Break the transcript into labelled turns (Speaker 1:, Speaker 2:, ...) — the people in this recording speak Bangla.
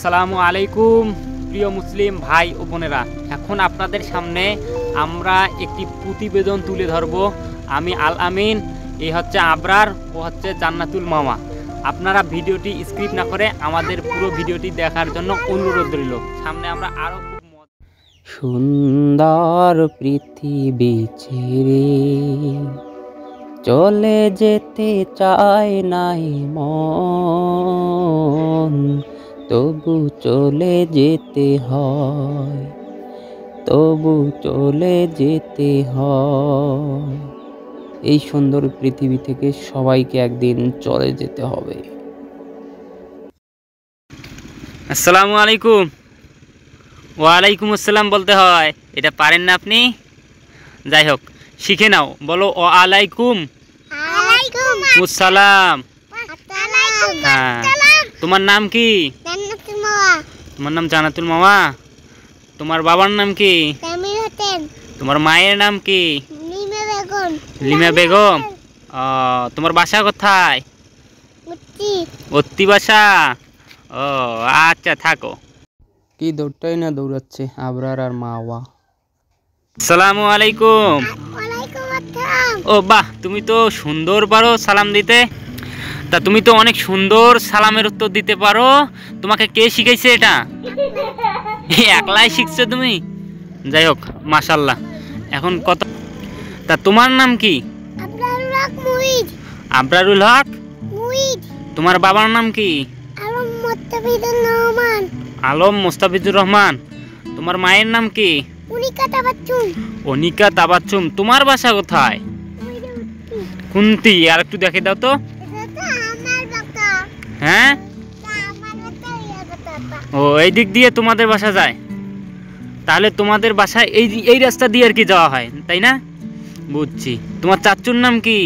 Speaker 1: আসসালামু আলাইকুম প্রিয় মুসলিম ভাই ও বোনেরা, এখন আপনাদের সামনে আমরা একটি প্রতিবেদন তুলে ধরব। আমি আল আমিন, এই হচ্ছে আবরার, ও হচ্ছে জান্নাতুল মামা। আপনারা ভিডিওটি স্কিপ না করে আমাদের পুরো ভিডিওটি দেখার জন্য অনুরোধ রইল। সামনে আমরা আরো খুব সুন্দর পৃথিবী ছেড়ে চলে যেতে চায় নাই মন, তবু চলে যেতে হয়, তবু চলে যেতে হয়। এই সুন্দর পৃথিবী থেকে সবাইকে একদিন চলে যেতে হবে। আসসালামু আলাইকুম। ওয়ালাইকুম আসসালাম বলতে হয়, এটা পারেন না আপনি? যাই হোক, শিখে নাও, বলো ও আলাইকুম আসসালাম। হ্যাঁ, তোমার নাম কি? তোমার নাম জান্নাতুল মামা। তোমার বাবার নাম কি? তোমার মায়ের নাম কি? লিমা বেগম। তোমার বাসা কোথায়? অত্তি বাসা। ও আচ্ছা, থাকো। কি দৌড়টাই না দৌড়াচ্ছে আবরার আর মাওয়া। আসসালামু আলাইকুম। ও বাহ, তুমি তো সুন্দর পারো সালাম দিতে। তা তুমি তো অনেক সুন্দর সালামের উত্তর দিতে পারো। তোমাকে কে শিখাইছে এটা? একলাই শিখছো তুমি? যাই হোক, মাশাআল্লাহ। এখন কত, তা তোমার নাম কি? আবরারুল হক। তোমার বাবার নাম কি? আলম মুস্তাফিজুর রহমান। তোমার মায়ের নাম কি? অনিকা তাবাচ্চুম। তোমার বাসা কোথায়? কুন্তি। আর একটু দেখে দাও তো। হ্যাঁ, ও এই দিক দিয়ে তোমাদের বাসা যায়। তাহলে তোমাদের বাসায় এই রাস্তা দিয়ে আর কি যাওয়া হয়, তাই না? বুঝছি। তোমার চাচুর নাম কি?